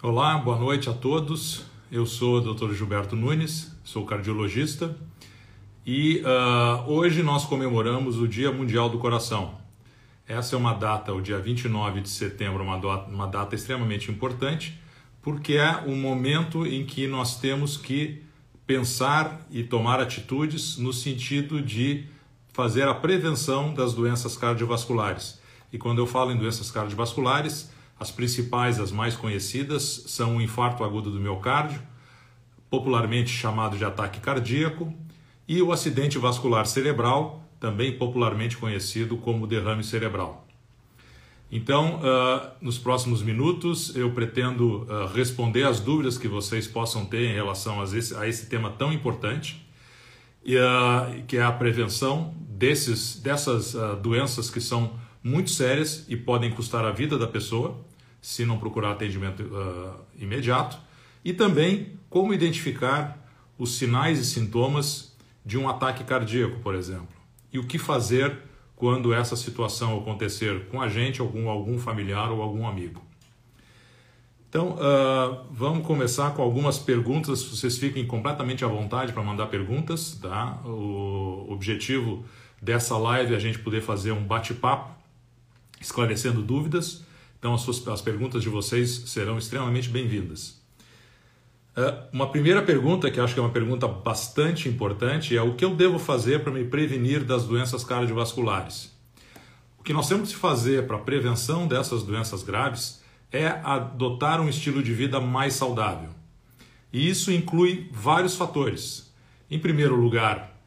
Olá, boa noite a todos. Eu sou o Dr. Gilberto Nunes, sou cardiologista e hoje nós comemoramos o Dia Mundial do Coração. Essa é uma data, o dia 29 de setembro, uma data extremamente importante, porque é o momento em que nós temos que pensar e tomar atitudes no sentido de fazer a prevenção das doenças cardiovasculares. E quando eu falo em doenças cardiovasculares, as principais, as mais conhecidas, são o infarto agudo do miocárdio, popularmente chamado de ataque cardíaco, e o acidente vascular cerebral, também popularmente conhecido como derrame cerebral. Então, nos próximos minutos, eu pretendo responder as dúvidas que vocês possam ter em relação a esse tema tão importante, que é a prevenção dessas doenças que são muito sérias e podem custar a vida da pessoa, se não procurar atendimento imediato, e também como identificar os sinais e sintomas de um ataque cardíaco, por exemplo, e o que fazer quando essa situação acontecer com a gente, algum familiar ou algum amigo. Então, vamos começar com algumas perguntas. Vocês fiquem completamente à vontade para mandar perguntas, tá? O objetivo dessa live é a gente poder fazer um bate-papo, esclarecendo dúvidas. Então, as perguntas de vocês serão extremamente bem-vindas. Uma primeira pergunta, que acho que é uma pergunta bastante importante, é o que eu devo fazer para me prevenir das doenças cardiovasculares? O que nós temos que fazer para a prevenção dessas doenças graves é adotar um estilo de vida mais saudável. E isso inclui vários fatores. Em primeiro lugar,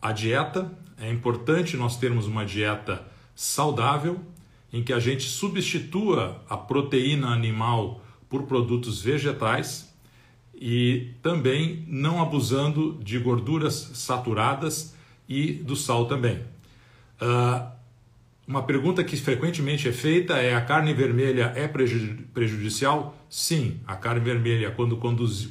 a dieta. É importante nós termos uma dieta saudável, em que a gente substitua a proteína animal por produtos vegetais e também não abusando de gorduras saturadas e do sal também. Uma pergunta que frequentemente é feita é: a carne vermelha é prejudicial? Sim, a carne vermelha, quando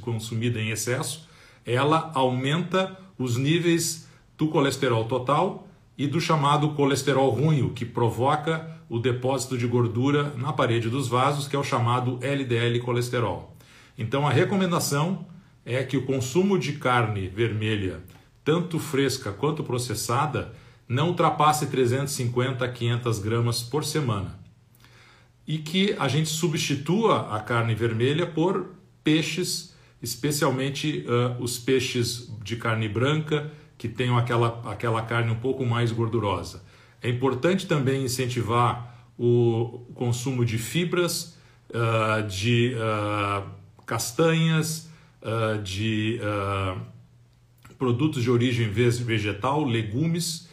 consumida em excesso, ela aumenta os níveis do colesterol total e do chamado colesterol ruim, o que provoca o depósito de gordura na parede dos vasos, que é o chamado LDL colesterol. Então a recomendação é que o consumo de carne vermelha, tanto fresca quanto processada, não ultrapasse 350 a 500 gramas por semana. E que a gente substitua a carne vermelha por peixes, especialmente os peixes de carne branca, que tenham aquela carne um pouco mais gordurosa. É importante também incentivar o consumo de fibras, de castanhas, de produtos de origem vegetal, legumes,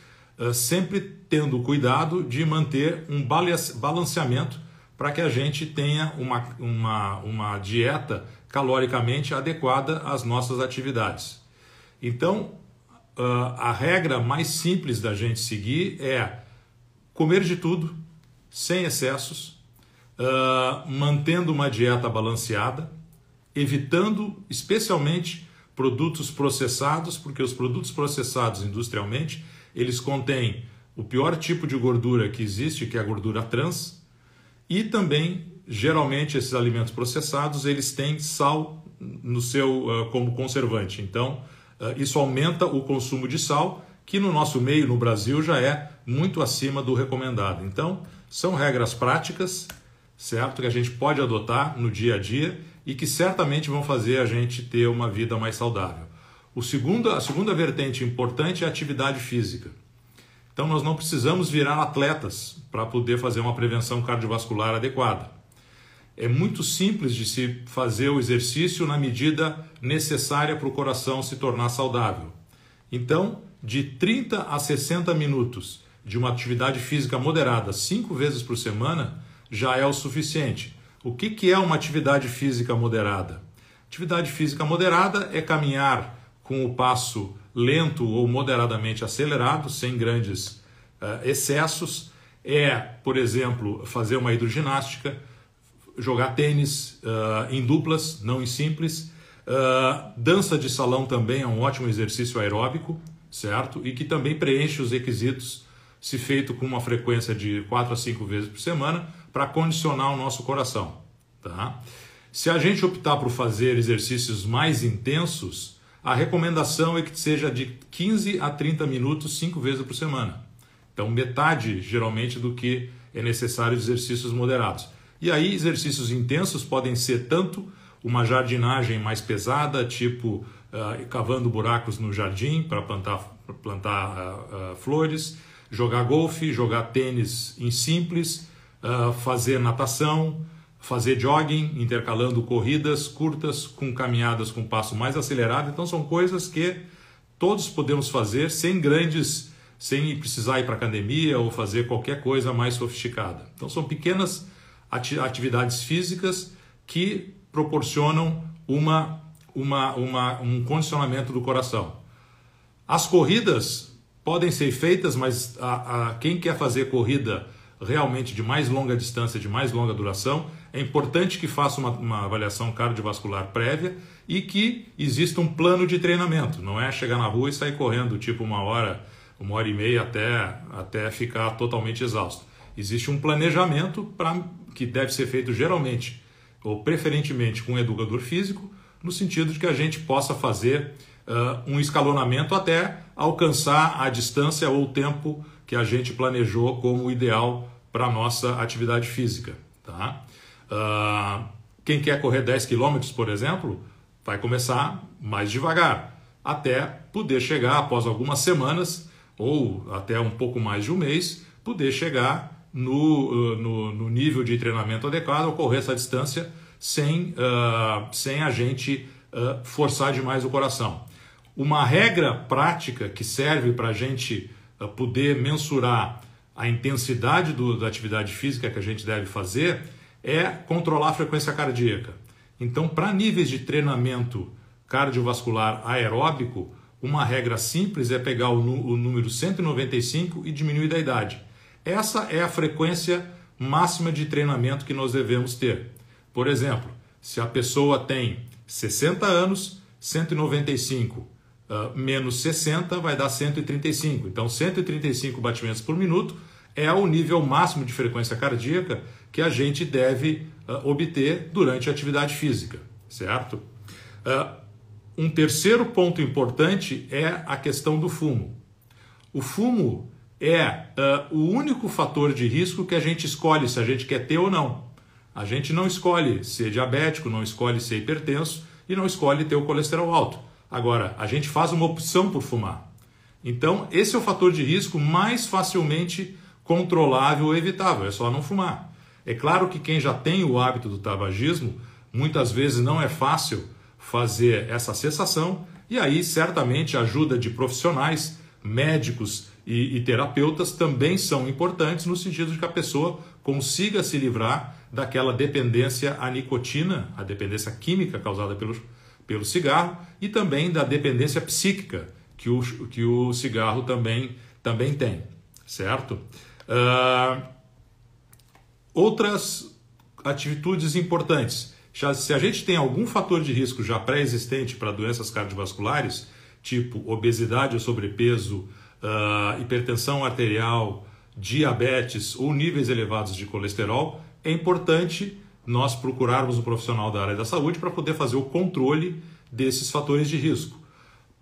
sempre tendo cuidado de manter um balanceamento para que a gente tenha uma dieta caloricamente adequada às nossas atividades. Então, a regra mais simples da gente seguir é comer de tudo, sem excessos, mantendo uma dieta balanceada, evitando especialmente produtos processados, porque os produtos processados industrialmente, eles contêm o pior tipo de gordura que existe, que é a gordura trans, e também, geralmente, esses alimentos processados, eles têm sal no como conservante. Então, isso aumenta o consumo de sal, que no nosso meio, no Brasil, já é muito acima do recomendado. Então, são regras práticas, certo? Que a gente pode adotar no dia a dia e que certamente vão fazer a gente ter uma vida mais saudável. A segunda vertente importante é a atividade física. Então, nós não precisamos virar atletas para poder fazer uma prevenção cardiovascular adequada. É muito simples de se fazer o exercício na medida necessária para o coração se tornar saudável. Então, de 30 a 60 minutos de uma atividade física moderada 5 vezes por semana já é o suficiente. O que é uma atividade física moderada? Atividade física moderada é caminhar com o passo lento ou moderadamente acelerado, sem grandes excessos. É, por exemplo, fazer uma hidroginástica, jogar tênis em duplas, não em simples. Dança de salão também é um ótimo exercício aeróbico, certo? E que também preenche os requisitos, se feito com uma frequência de 4 a 5 vezes por semana, para condicionar o nosso coração. Tá? Se a gente optar por fazer exercícios mais intensos, a recomendação é que seja de 15 a 30 minutos 5 vezes por semana. Então, metade, geralmente, do que é necessário de exercícios moderados. E aí, exercícios intensos podem ser tanto uma jardinagem mais pesada, tipo cavando buracos no jardim para plantar flores, jogar golfe, jogar tênis em simples, fazer natação, fazer jogging, intercalando corridas curtas com caminhadas com passo mais acelerado. Então, são coisas que todos podemos fazer sem precisar ir para a academia ou fazer qualquer coisa mais sofisticada. Então, são pequenas atividades físicas que proporcionam um condicionamento do coração. As corridas podem ser feitas, mas quem quer fazer corrida realmente de mais longa distância, de mais longa duração, é importante que faça uma avaliação cardiovascular prévia e que exista um plano de treinamento. Não é chegar na rua e sair correndo tipo 1 hora e meia até ficar totalmente exausto. Existe um planejamento que deve ser feito geralmente ou preferentemente com um educador físico, no sentido de que a gente possa fazer um escalonamento até alcançar a distância ou o tempo que a gente planejou como ideal para a nossa atividade física. Tá? Quem quer correr 10 km, por exemplo, vai começar mais devagar, até poder chegar após algumas semanas ou até um pouco mais de um mês, poder chegar no nível de treinamento adequado, correr essa distância sem a gente forçar demais o coração. Uma regra prática que serve para a gente poder mensurar a intensidade da atividade física que a gente deve fazer é controlar a frequência cardíaca. Então, para níveis de treinamento cardiovascular aeróbico, uma regra simples é pegar o número 195 e diminuir da idade. Essa é a frequência máxima de treinamento que nós devemos ter. Por exemplo, se a pessoa tem 60 anos, 195 menos 60 vai dar 135. Então, 135 batimentos por minuto é o nível máximo de frequência cardíaca que a gente deve obter durante a atividade física, certo? Um terceiro ponto importante é a questão do fumo. O fumo é o único fator de risco que a gente escolhe se a gente quer ter ou não. A gente não escolhe ser diabético, não escolhe ser hipertenso e não escolhe ter o colesterol alto. Agora, a gente faz uma opção por fumar. Então, esse é o fator de risco mais facilmente controlável ou evitável, é só não fumar. É claro que quem já tem o hábito do tabagismo, muitas vezes não é fácil fazer essa cessação, e aí certamente a ajuda de profissionais, médicos e terapeutas também são importantes no sentido de que a pessoa consiga se livrar daquela dependência à nicotina, a dependência química causada pelo cigarro e também da dependência psíquica que o cigarro também tem, certo? Outras atitudes importantes. Se a gente tem algum fator de risco já pré-existente para doenças cardiovasculares, tipo obesidade ou sobrepeso, hipertensão arterial, diabetes ou níveis elevados de colesterol, é importante nós procurarmos um profissional da área da saúde para poder fazer o controle desses fatores de risco.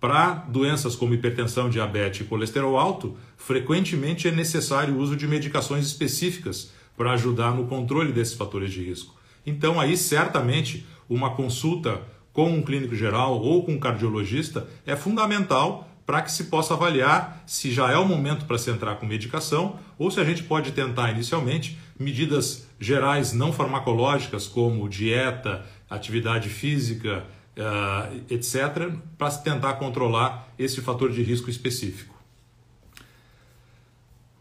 Para doenças como hipertensão, diabetes e colesterol alto, frequentemente é necessário o uso de medicações específicas para ajudar no controle desses fatores de risco. Então, aí certamente uma consulta com um clínico geral ou com um cardiologista é fundamental para que se possa avaliar se já é o momento para se entrar com medicação ou se a gente pode tentar inicialmente medidas gerais não farmacológicas como dieta, atividade física, etc., para tentar controlar esse fator de risco específico.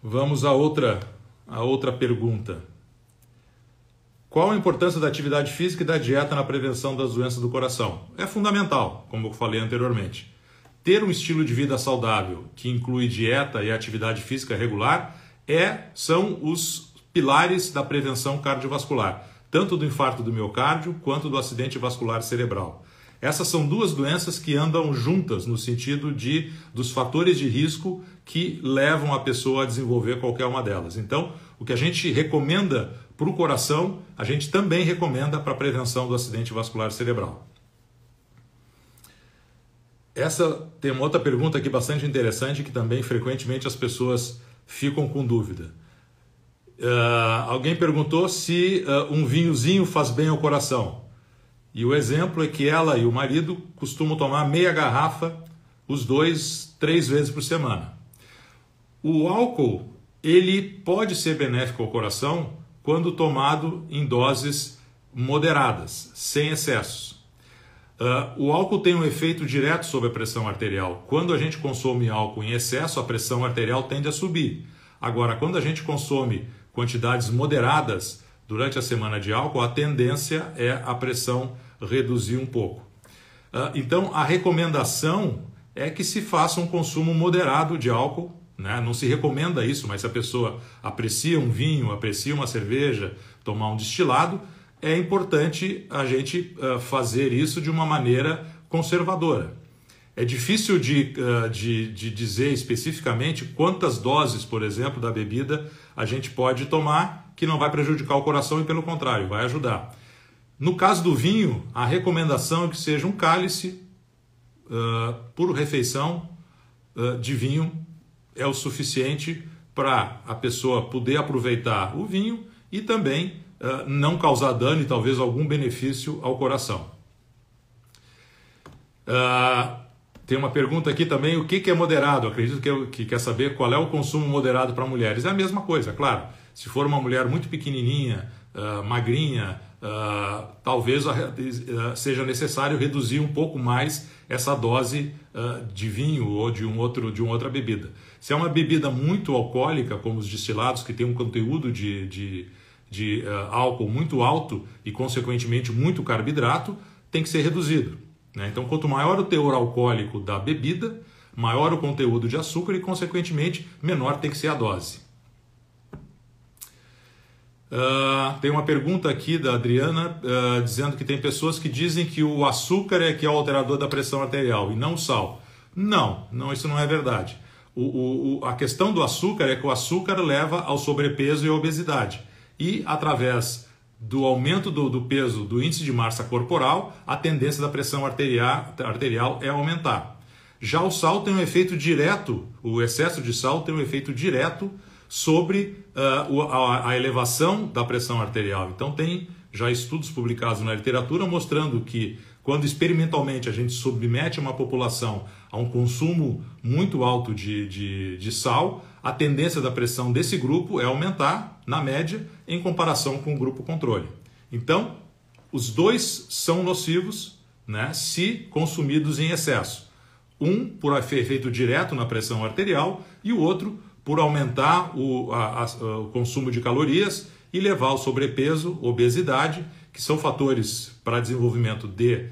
Vamos à outra pergunta. Qual a importância da atividade física e da dieta na prevenção das doenças do coração? É fundamental, como eu falei anteriormente. Ter um estilo de vida saudável, que inclui dieta e atividade física regular, são os pilares da prevenção cardiovascular, tanto do infarto do miocárdio quanto do acidente vascular cerebral. Essas são duas doenças que andam juntas no sentido dos fatores de risco que levam a pessoa a desenvolver qualquer uma delas. Então, o que a gente recomenda para o coração, a gente também recomenda para a prevenção do acidente vascular cerebral. Tem uma outra pergunta aqui bastante interessante que também frequentemente as pessoas ficam com dúvida. Alguém perguntou se um vinhozinho faz bem ao coração. E o exemplo é que ela e o marido costumam tomar meia garrafa, os dois, 3 vezes por semana. O álcool, ele pode ser benéfico ao coração quando tomado em doses moderadas, sem excessos. O álcool tem um efeito direto sobre a pressão arterial. Quando a gente consome álcool em excesso, a pressão arterial tende a subir. Agora, quando a gente consome quantidades moderadas durante a semana de álcool, a tendência é a pressão reduzir um pouco. Então, a recomendação é que se faça um consumo moderado de álcool, né? Não se recomenda isso, mas se a pessoa aprecia um vinho, aprecia uma cerveja, tomar um destilado, é importante a gente fazer isso de uma maneira conservadora. É difícil de dizer especificamente quantas doses, por exemplo, da bebida a gente pode tomar que não vai prejudicar o coração e, pelo contrário, vai ajudar. No caso do vinho, a recomendação é que seja um cálice por refeição de vinho, é o suficiente para a pessoa poder aproveitar o vinho e também não causar dano e talvez algum benefício ao coração. Tem uma pergunta aqui também, o que é moderado? Acredito que quer saber qual é o consumo moderado para mulheres. É a mesma coisa, claro. Se for uma mulher muito pequenininha, magrinha, talvez seja necessário reduzir um pouco mais essa dose de vinho ou de uma outra bebida. Se é uma bebida muito alcoólica, como os destilados, que tem um conteúdo de álcool muito alto e, consequentemente, muito carboidrato, tem que ser reduzido, né? Então, quanto maior o teor alcoólico da bebida, maior o conteúdo de açúcar e, consequentemente, menor tem que ser a dose. Tem uma pergunta aqui da Adriana dizendo que tem pessoas que dizem que o açúcar é que é o alterador da pressão arterial e não o sal. Não, isso não é verdade. A questão do açúcar é que o açúcar leva ao sobrepeso e à obesidade. E, através do aumento do peso, do índice de massa corporal, a tendência da pressão arterial é aumentar. Já o sal tem um efeito direto, o excesso de sal tem um efeito direto sobre a elevação da pressão arterial. Então tem já estudos publicados na literatura mostrando que quando experimentalmente a gente submete uma população a um consumo muito alto de sal, a tendência da pressão desse grupo é aumentar, na média, em comparação com o grupo controle. Então, os dois são nocivos, né, se consumidos em excesso. Um por efeito direto na pressão arterial e o outro por aumentar o consumo de calorias e levar ao sobrepeso, obesidade, que são fatores para desenvolvimento de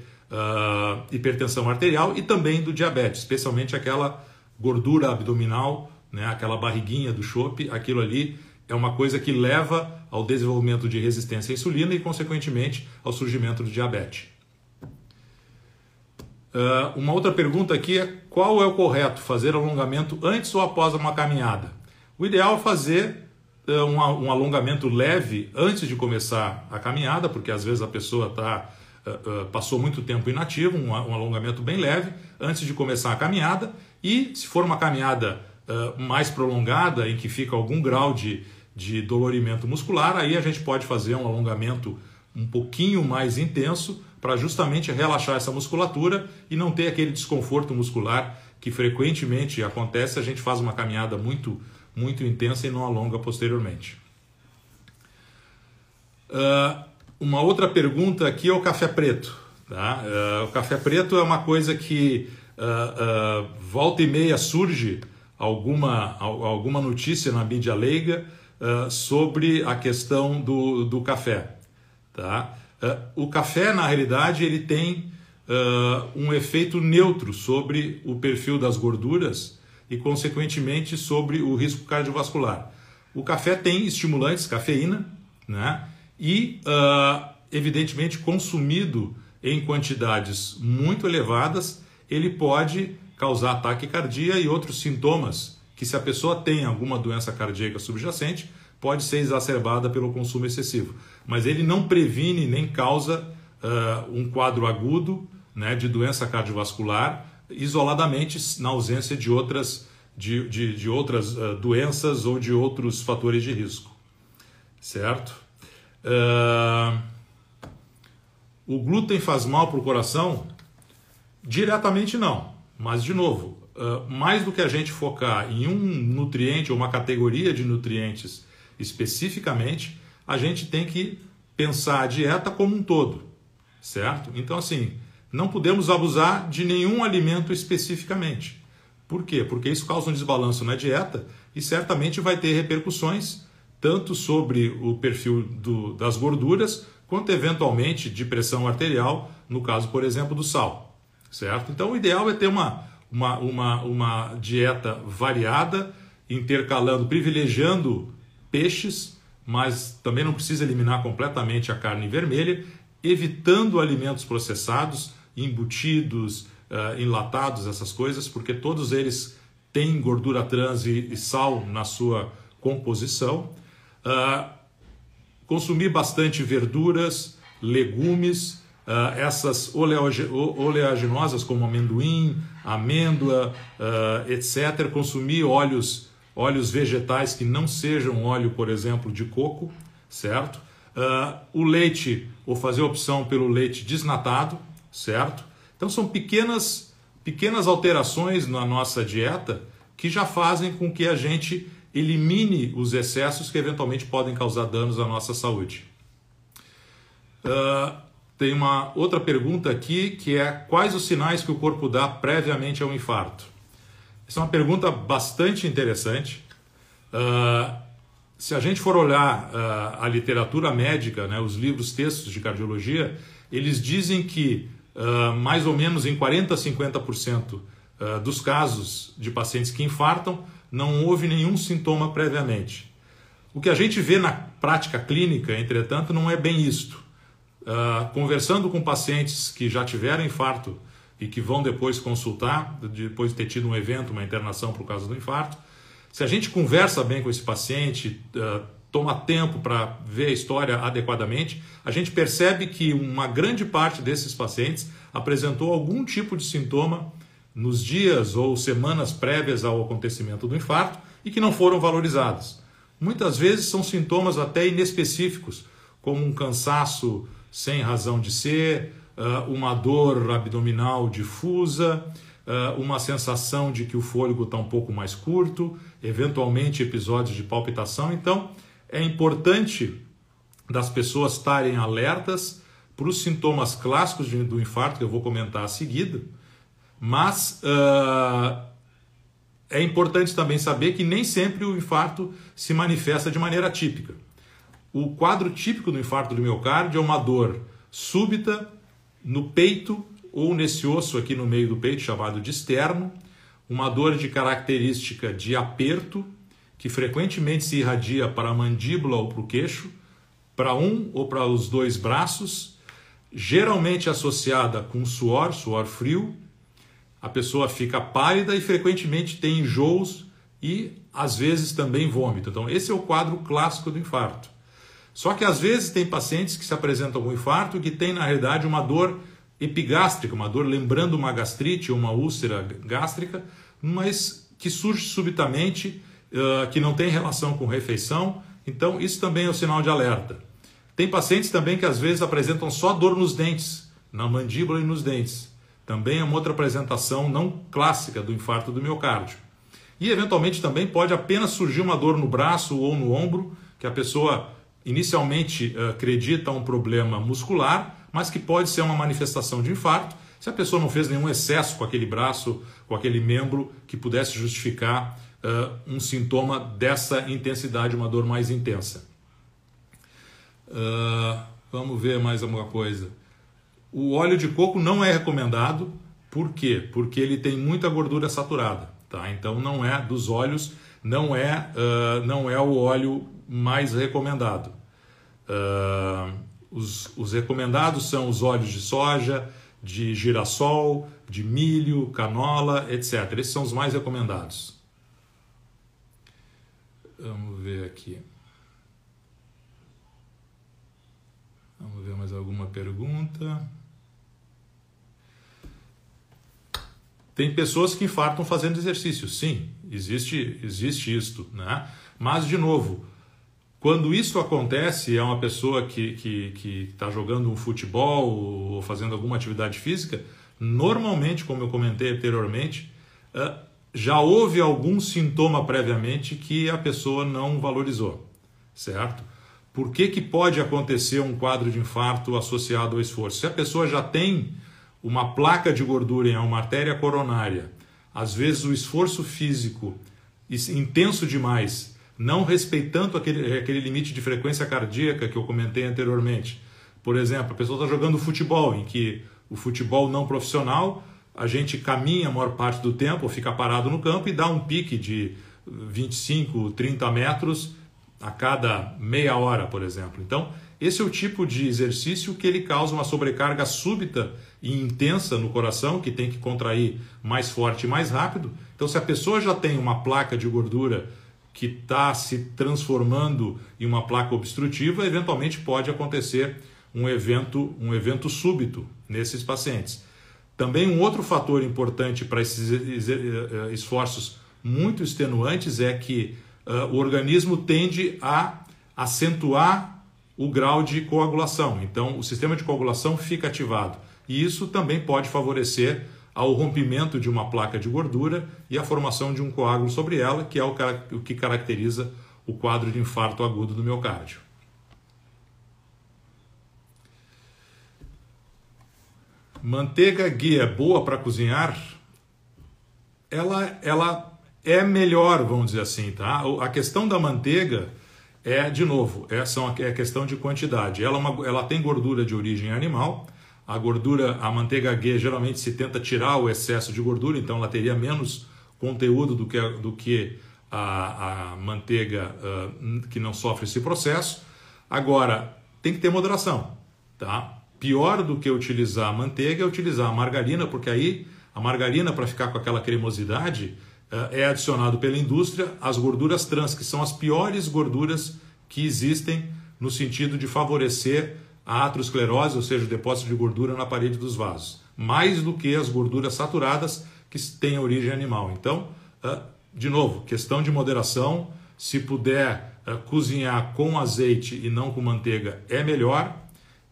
hipertensão arterial e também do diabetes, especialmente aquela gordura abdominal, né, aquela barriguinha do chope. Aquilo ali é uma coisa que leva ao desenvolvimento de resistência à insulina e, consequentemente, ao surgimento do diabetes. Uma outra pergunta aqui é qual é o correto, fazer alongamento antes ou após uma caminhada? O ideal é fazer um alongamento leve antes de começar a caminhada, porque às vezes a pessoa passou muito tempo inativo, um alongamento bem leve antes de começar a caminhada. E se for uma caminhada mais prolongada, em que fica algum grau de dolorimento muscular, aí a gente pode fazer um alongamento um pouquinho mais intenso para justamente relaxar essa musculatura e não ter aquele desconforto muscular que frequentemente acontece se a gente faz uma caminhada muito, muito intensa e não alonga posteriormente. Uma outra pergunta aqui é o café preto. Tá? O café preto é uma coisa que volta e meia surge alguma notícia na mídia leiga sobre a questão do café. Tá? O café, na realidade, ele tem um efeito neutro sobre o perfil das gorduras e, consequentemente, sobre o risco cardiovascular. O café tem estimulantes, cafeína, né? E, evidentemente, consumido em quantidades muito elevadas, ele pode causar taquicardia e outros sintomas que, se a pessoa tem alguma doença cardíaca subjacente, pode ser exacerbada pelo consumo excessivo. Mas ele não previne nem causa um quadro agudo, né, de doença cardiovascular isoladamente, na ausência de outras, de outras doenças ou de outros fatores de risco. Certo? O glúten faz mal para o coração? Diretamente não, mas de novo, mais do que a gente focar em um nutriente ou uma categoria de nutrientes especificamente, a gente tem que pensar a dieta como um todo, certo? Então assim, não podemos abusar de nenhum alimento especificamente. Por quê? Porque isso causa um desbalanço na dieta e certamente vai ter repercussões tanto sobre o perfil das gorduras, quanto eventualmente de pressão arterial, no caso, por exemplo, do sal, certo? Então o ideal é ter uma dieta variada, intercalando, privilegiando peixes, mas também não precisa eliminar completamente a carne vermelha, evitando alimentos processados, embutidos, enlatados, essas coisas, porque todos eles têm gordura trans e sal na sua composição. Consumir bastante verduras, legumes, essas oleaginosas como amendoim, amêndoa, etc. Consumir óleos vegetais que não sejam óleo, por exemplo, de coco, certo? O leite, ou fazer opção pelo leite desnatado, certo? Então são pequenas alterações na nossa dieta que já fazem com que a gente elimine os excessos que eventualmente podem causar danos à nossa saúde. Tem uma outra pergunta aqui, que é: quais os sinais que o corpo dá previamente ao infarto? Essa é uma pergunta bastante interessante. Se a gente for olhar a literatura médica, né, os livros, textos de cardiologia, eles dizem que mais ou menos em 40% a 50% dos casos de pacientes que infartam, não houve nenhum sintoma previamente. O que a gente vê na prática clínica, entretanto, não é bem isto. Conversando com pacientes que já tiveram infarto e que vão depois consultar, depois de ter tido um evento, uma internação por causa do infarto, se a gente conversa bem com esse paciente, toma tempo para ver a história adequadamente, a gente percebe que uma grande parte desses pacientes apresentou algum tipo de sintoma nos dias ou semanas prévias ao acontecimento do infarto e que não foram valorizados. Muitas vezes são sintomas até inespecíficos, como um cansaço sem razão de ser, uma dor abdominal difusa, uma sensação de que o fôlego está um pouco mais curto, eventualmente episódios de palpitação. Então, é importante das pessoas estarem alertas para os sintomas clássicos do infarto, que eu vou comentar a seguir, mas é importante também saber que nem sempre o infarto se manifesta de maneira típica. O quadro típico do infarto do miocárdio é uma dor súbita no peito ou nesse osso aqui no meio do peito, chamado de esterno, uma dor de característica de aperto, que frequentemente se irradia para a mandíbula ou para o queixo, para um ou para os dois braços, geralmente associada com suor frio. A pessoa fica pálida e frequentemente tem enjoos e às vezes também vômito. Então esse é o quadro clássico do infarto. Só que às vezes tem pacientes que se apresentam com infarto e que tem na realidade uma dor epigástrica, uma dor lembrando uma gastrite ou uma úlcera gástrica, mas que surge subitamente, que não tem relação com refeição. Então isso também é um sinal de alerta. Tem pacientes também que às vezes apresentam só dor nos dentes, na mandíbula e nos dentes. Também é uma outra apresentação não clássica do infarto do miocárdio. E eventualmente também pode apenas surgir uma dor no braço ou no ombro, que a pessoa inicialmente acredita um problema muscular, mas que pode ser uma manifestação de infarto, se a pessoa não fez nenhum excesso com aquele braço, com aquele membro, que pudesse justificar um sintoma dessa intensidade, uma dor mais intensa. Vamos ver mais alguma coisa. O óleo de coco não é recomendado. Por quê? Porque ele tem muita gordura saturada, tá? Então não é dos óleos, não é o óleo mais recomendado. Os recomendados são os óleos de soja, de girassol, de milho, canola, etc. Esses são os mais recomendados. Vamos ver aqui. Vamos ver mais alguma pergunta. Tem pessoas que infartam fazendo exercício. Sim, existe isto, né? Mas, de novo, quando isso acontece, é uma pessoa que está jogando um futebol ou fazendo alguma atividade física, normalmente, como eu comentei anteriormente, já houve algum sintoma previamente que a pessoa não valorizou, certo? Por que pode acontecer um quadro de infarto associado ao esforço? Se a pessoa já tem uma placa de gordura em uma artéria coronária, às vezes o esforço físico intenso demais, não respeitando aquele limite de frequência cardíaca que eu comentei anteriormente. Por exemplo, a pessoa está jogando futebol, em que o futebol não profissional, a gente caminha a maior parte do tempo, fica parado no campo e dá um pique de 25, 30 metros a cada meia hora, por exemplo. Então, esse é o tipo de exercício que ele causa uma sobrecarga súbita e intensa no coração, que tem que contrair mais forte e mais rápido. Então, se a pessoa já tem uma placa de gordura que está se transformando em uma placa obstrutiva, eventualmente pode acontecer um evento súbito nesses pacientes. Também um outro fator importante para esses esforços muito extenuantes é que o organismo tende a acentuar o grau de coagulação. Então, o sistema de coagulação fica ativado. E isso também pode favorecer ao rompimento de uma placa de gordura e a formação de um coágulo sobre ela, que é o que caracteriza o quadro de infarto agudo do miocárdio. Manteiga ghee é boa para cozinhar? Ela é melhor, vamos dizer assim, tá? A questão da manteiga é, de novo, é questão de quantidade. Ela tem gordura de origem animal. A manteiga ghee, geralmente se tenta tirar o excesso de gordura, então ela teria menos conteúdo do que a manteiga que não sofre esse processo. Agora, tem que ter moderação, tá? Pior do que utilizar a manteiga é utilizar a margarina, porque aí a margarina, para ficar com aquela cremosidade, é adicionado pela indústria as gorduras trans, que são as piores gorduras que existem no sentido de favorecer a aterosclerose, ou seja, o depósito de gordura na parede dos vasos, mais do que as gorduras saturadas que têm origem animal. Então, de novo, questão de moderação. Se puder cozinhar com azeite e não com manteiga, é melhor.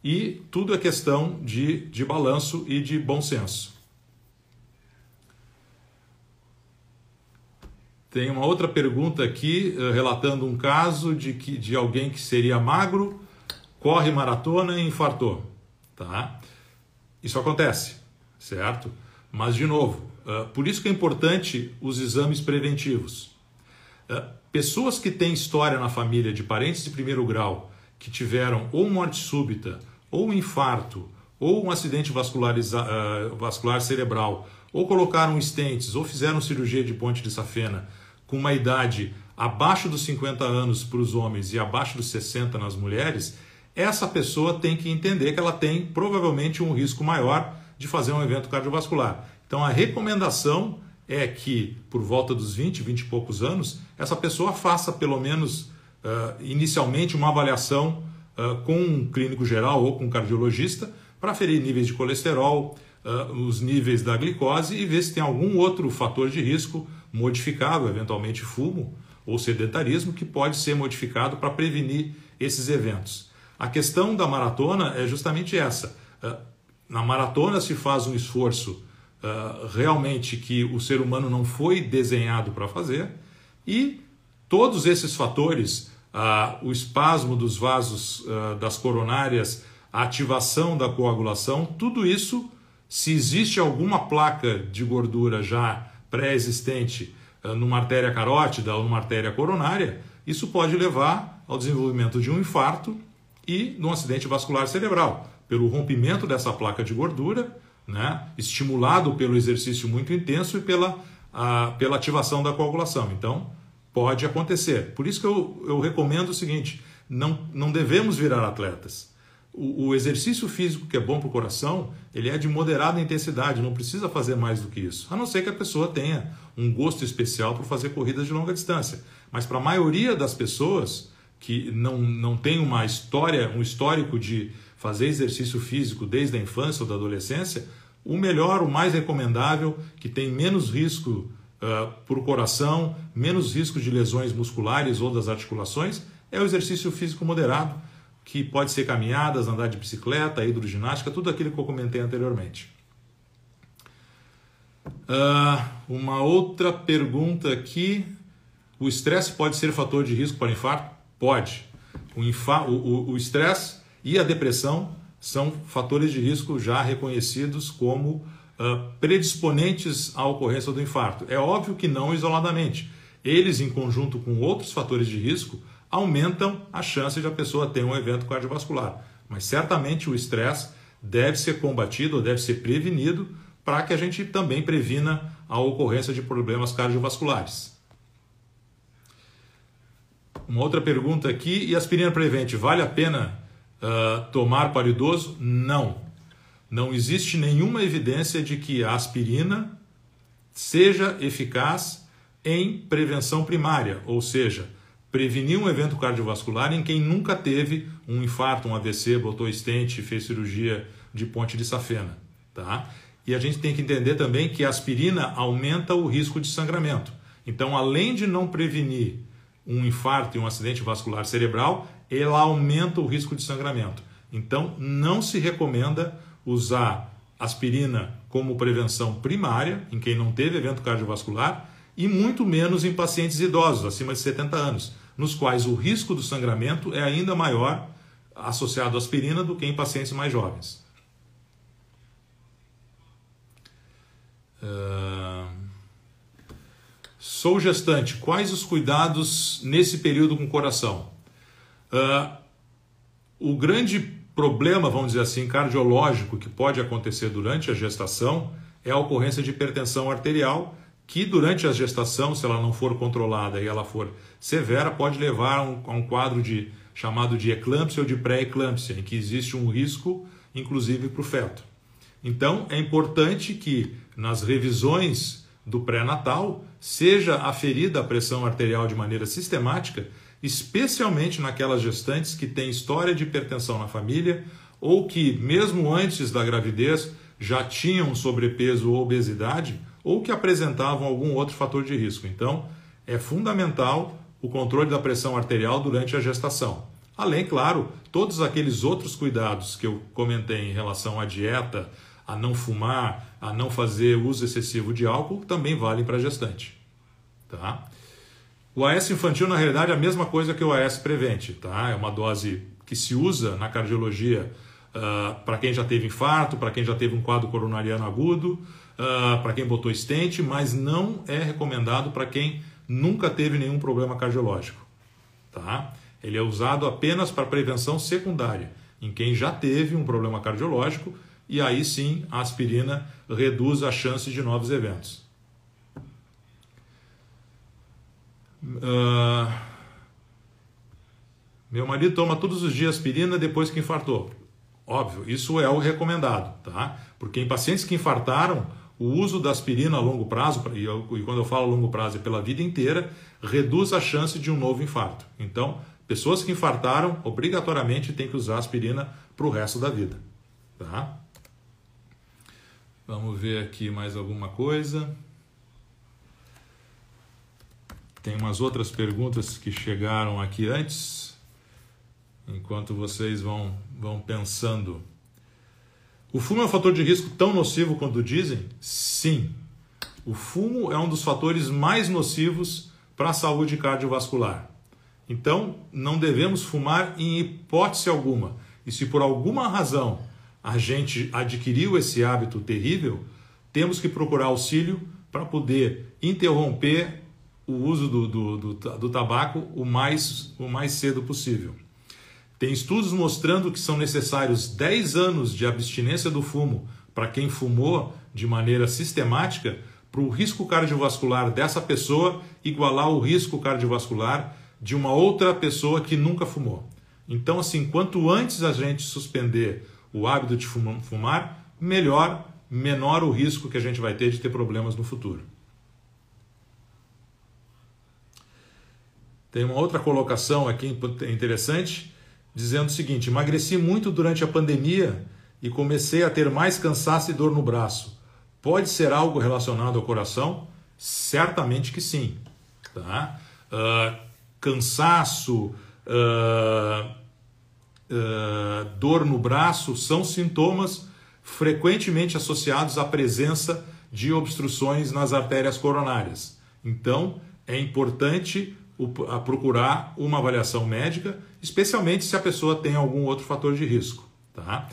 E tudo é questão de balanço e de bom senso. Tem uma outra pergunta aqui, relatando um caso de alguém que seria magro, corre maratona e infartou. Tá? Isso acontece, certo? Mas, de novo, por isso que é importante os exames preventivos. Pessoas que têm história na família de parentes de primeiro grau, que tiveram ou morte súbita, ou um infarto, ou um acidente vascular cerebral, ou colocaram stents, ou fizeram cirurgia de ponte de safena, com uma idade abaixo dos 50 anos para os homens e abaixo dos 60 nas mulheres, essa pessoa tem que entender que ela tem provavelmente um risco maior de fazer um evento cardiovascular. Então a recomendação é que por volta dos 20 e poucos anos, essa pessoa faça pelo menos inicialmente uma avaliação com um clínico geral ou com um cardiologista para aferir níveis de colesterol, os níveis da glicose e ver se tem algum outro fator de risco modificável, eventualmente fumo ou sedentarismo, que pode ser modificado para prevenir esses eventos. A questão da maratona é justamente essa. Na maratona se faz um esforço realmente que o ser humano não foi desenhado para fazer, e todos esses fatores, o espasmo dos vasos das coronárias, a ativação da coagulação, tudo isso, se existe alguma placa de gordura já pré-existente numa artéria carótida ou numa artéria coronária, isso pode levar ao desenvolvimento de um infarto e de um acidente vascular cerebral, pelo rompimento dessa placa de gordura, né, estimulado pelo exercício muito intenso e pela ativação da coagulação. Então, pode acontecer. Por isso que eu recomendo o seguinte: não devemos virar atletas. o exercício físico que é bom para o coração, ele é de moderada intensidade, não precisa fazer mais do que isso. A não ser que a pessoa tenha um gosto especial por fazer corridas de longa distância. Mas para a maioria das pessoas que não tem uma história, um histórico de fazer exercício físico desde a infância ou da adolescência, o melhor, o mais recomendável, que tem menos risco para o coração, menos risco de lesões musculares ou das articulações, é o exercício físico moderado, que pode ser caminhadas, andar de bicicleta, hidroginástica, tudo aquilo que eu comentei anteriormente. Uma outra pergunta aqui: o estresse pode ser fator de risco para infarto? Pode. O estresse e a depressão são fatores de risco já reconhecidos como predisponentes à ocorrência do infarto. É óbvio que não isoladamente. Eles, em conjunto com outros fatores de risco, aumentam a chance de a pessoa ter um evento cardiovascular. Mas certamente o estresse deve ser combatido ou deve ser prevenido para que a gente também previna a ocorrência de problemas cardiovasculares. Uma outra pergunta aqui: e aspirina Prevent, vale a pena tomar para o idoso? Não. Não existe nenhuma evidência de que a aspirina seja eficaz em prevenção primária, ou seja, prevenir um evento cardiovascular em quem nunca teve um infarto, um AVC, botou stent, fez cirurgia de ponte de safena. Tá? E a gente tem que entender também que a aspirina aumenta o risco de sangramento. Então, além de não prevenir um infarto e um acidente vascular cerebral, ela aumenta o risco de sangramento. Então, não se recomenda usar aspirina como prevenção primária em quem não teve evento cardiovascular e muito menos em pacientes idosos, acima de 70 anos, nos quais o risco do sangramento é ainda maior associado à aspirina do que em pacientes mais jovens. Sou gestante. Quais os cuidados nesse período com o coração? O grande problema, vamos dizer assim, cardiológico que pode acontecer durante a gestação é a ocorrência de hipertensão arterial, que durante a gestação, se ela não for controlada e ela for severa, pode levar a um quadro chamado de eclâmpsia ou de pré-eclâmpsia, em que existe um risco, inclusive, para o feto. Então, é importante que nas revisões do pré-natal seja aferida a pressão arterial de maneira sistemática, especialmente naquelas gestantes que têm história de hipertensão na família ou que, mesmo antes da gravidez, já tinham sobrepeso ou obesidade ou que apresentavam algum outro fator de risco. Então, é fundamental o controle da pressão arterial durante a gestação. Além, claro, todos aqueles outros cuidados que eu comentei em relação à dieta, a não fumar, a não fazer uso excessivo de álcool, também valem para a gestante. Tá? O AS infantil, na realidade, é a mesma coisa que o AS Prevent. Tá? É uma dose que se usa na cardiologia para quem já teve infarto, para quem já teve um quadro coronariano agudo, para quem botou stent, mas não é recomendado para quem nunca teve nenhum problema cardiológico. Tá? Ele é usado apenas para prevenção secundária, em quem já teve um problema cardiológico, e aí sim a aspirina reduz a chance de novos eventos. Meu marido toma todos os dias aspirina depois que infartou. Óbvio, isso é o recomendado, tá? Porque em pacientes que infartaram, o uso da aspirina a longo prazo, e quando eu falo a longo prazo é pela vida inteira, reduz a chance de um novo infarto. Então, pessoas que infartaram, obrigatoriamente têm que usar aspirina para o resto da vida. Tá? Vamos ver aqui mais alguma coisa. Tem umas outras perguntas que chegaram aqui antes, enquanto vocês vão pensando. O fumo é um fator de risco tão nocivo quanto dizem? Sim. O fumo é um dos fatores mais nocivos para a saúde cardiovascular. Então, não devemos fumar em hipótese alguma. E se por alguma razão a gente adquiriu esse hábito terrível, temos que procurar auxílio para poder interromper o uso do tabaco o mais cedo possível. Tem estudos mostrando que são necessários 10 anos de abstinência do fumo para quem fumou de maneira sistemática para o risco cardiovascular dessa pessoa igualar o risco cardiovascular de uma outra pessoa que nunca fumou. Então, assim, quanto antes a gente suspender o hábito de fumar, melhor, menor o risco que a gente vai ter de ter problemas no futuro. Tem uma outra colocação aqui interessante, dizendo o seguinte: emagreci muito durante a pandemia e comecei a ter mais cansaço e dor no braço. Pode ser algo relacionado ao coração? Certamente que sim. Tá? Cansaço, dor no braço são sintomas frequentemente associados à presença de obstruções nas artérias coronárias. Então, é importante procurar uma avaliação médica, especialmente se a pessoa tem algum outro fator de risco. Tá?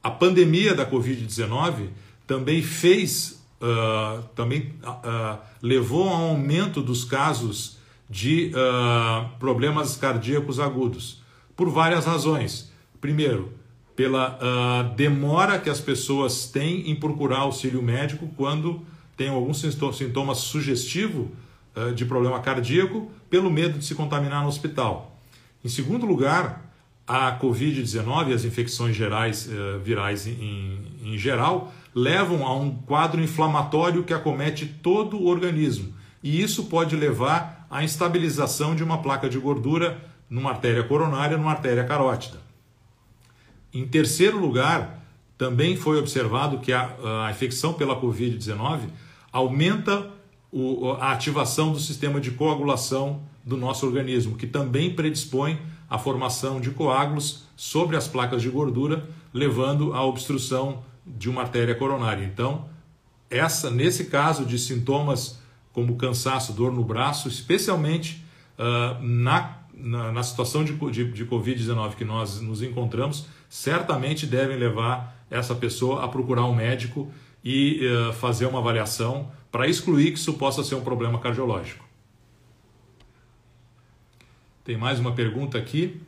A pandemia da Covid-19 também levou a um aumento dos casos de problemas cardíacos agudos, por várias razões. Primeiro, pela demora que as pessoas têm em procurar auxílio médico quando tem algum sintoma sugestivo de problema cardíaco, pelo medo de se contaminar no hospital. Em segundo lugar, a Covid-19 e as infecções virais em geral levam a um quadro inflamatório que acomete todo o organismo. E isso pode levar à instabilização de uma placa de gordura numa artéria coronária, numa artéria carótida. Em terceiro lugar, também foi observado que a infecção pela Covid-19 aumenta a ativação do sistema de coagulação do nosso organismo, que também predispõe à formação de coágulos sobre as placas de gordura, levando à obstrução de uma artéria coronária. Então, nesse caso de sintomas como cansaço, dor no braço, especialmente na situação de Covid-19 que nós nos encontramos, certamente devem levar essa pessoa a procurar um médico e fazer uma avaliação para excluir que isso possa ser um problema cardiológico. Tem mais uma pergunta aqui.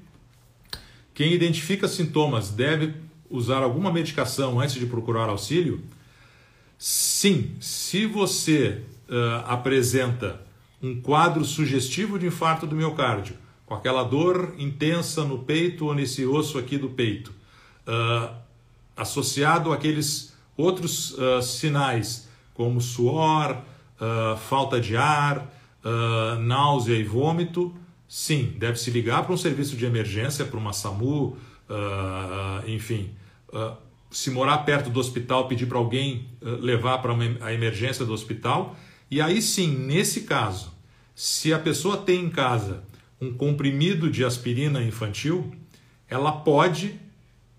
Quem identifica sintomas deve usar alguma medicação antes de procurar auxílio? Sim, se você apresenta um quadro sugestivo de infarto do miocárdio, com aquela dor intensa no peito ou nesse osso aqui do peito, associado àqueles outros sinais, como suor, falta de ar, náusea e vômito, sim, deve-se ligar para um serviço de emergência, para uma SAMU, enfim. Se morar perto do hospital, pedir para alguém levar para a emergência do hospital. E aí sim, nesse caso, se a pessoa tem em casa um comprimido de aspirina infantil, ela pode,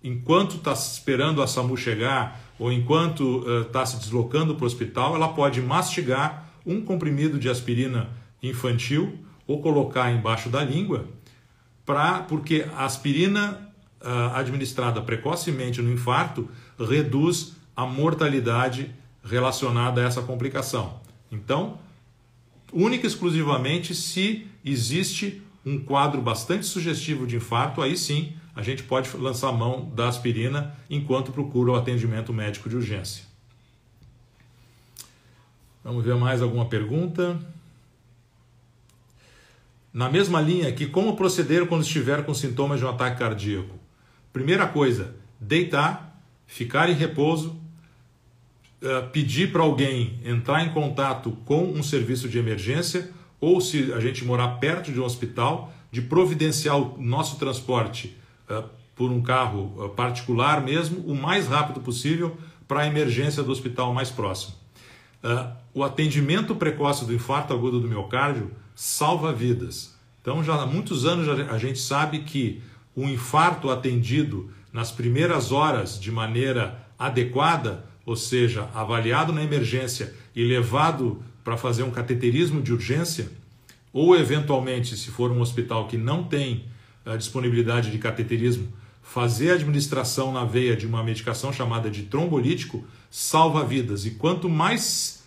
enquanto está esperando a SAMU chegar ou enquanto está se deslocando para o hospital, ela pode mastigar um comprimido de aspirina infantil ou colocar embaixo da língua, porque a aspirina administrada precocemente no infarto reduz a mortalidade relacionada a essa complicação. Então, única e exclusivamente se existe um quadro bastante sugestivo de infarto, aí sim a gente pode lançar mão da aspirina enquanto procura o atendimento médico de urgência. Vamos ver mais alguma pergunta. Na mesma linha aqui, como proceder quando estiver com sintomas de um ataque cardíaco? Primeira coisa, deitar, ficar em repouso, pedir para alguém entrar em contato com um serviço de emergência, ou se a gente morar perto de um hospital, de providenciar o nosso transporte por um carro particular mesmo, o mais rápido possível para a emergência do hospital mais próximo. O atendimento precoce do infarto agudo do miocárdio salva vidas. Então, já há muitos anos a gente sabe que o infarto atendido nas primeiras horas de maneira adequada, ou seja, avaliado na emergência e levado para fazer um cateterismo de urgência, ou eventualmente, se for um hospital que não tem a disponibilidade de cateterismo, fazer a administração na veia de uma medicação chamada de trombolítico, salva vidas. E quanto mais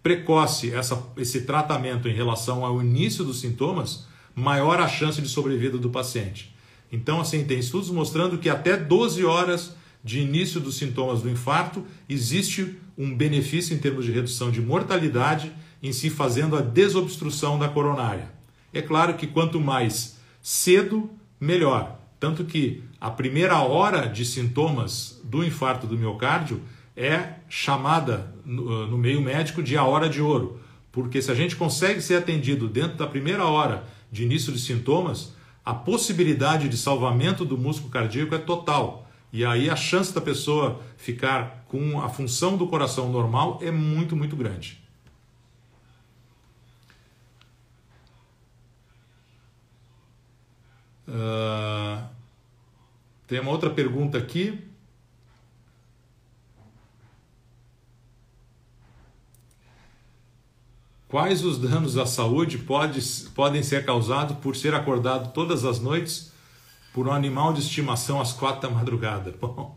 precoce esse tratamento em relação ao início dos sintomas, maior a chance de sobrevida do paciente. Então, assim, tem estudos mostrando que até 12 horas de início dos sintomas do infarto existe um benefício em termos de redução de mortalidade em si fazendo a desobstrução da coronária. É claro que quanto mais cedo, melhor. Tanto que a primeira hora de sintomas do infarto do miocárdio é chamada no meio médico de a hora de ouro. Porque se a gente consegue ser atendido dentro da primeira hora de início de sintomas, a possibilidade de salvamento do músculo cardíaco é total. E aí a chance da pessoa ficar com a função do coração normal é muito, muito grande. Tem uma outra pergunta aqui. Quais os danos à saúde podem ser causados por ser acordado todas as noites por um animal de estimação às 4 da madrugada? Bom,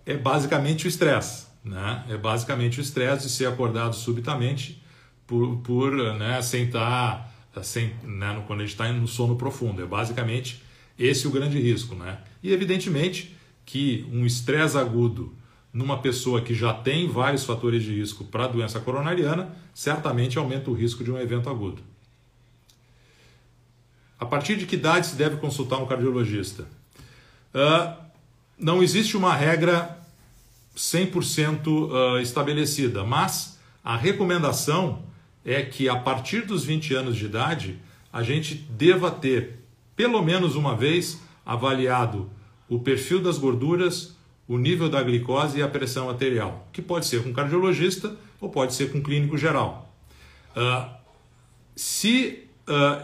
é basicamente o estresse, né? É basicamente o estresse de ser acordado subitamente quando a gente está no sono profundo. É basicamente esse o grande risco, né? E evidentemente que um estresse agudo numa pessoa que já tem vários fatores de risco para a doença coronariana, certamente aumenta o risco de um evento agudo. A partir de que idade se deve consultar um cardiologista? Não existe uma regra 100% estabelecida, mas a recomendação é que a partir dos 20 anos de idade, a gente deva ter, pelo menos uma vez, avaliado o perfil das gorduras, o nível da glicose e a pressão arterial, que pode ser com cardiologista ou pode ser com clínico geral. Se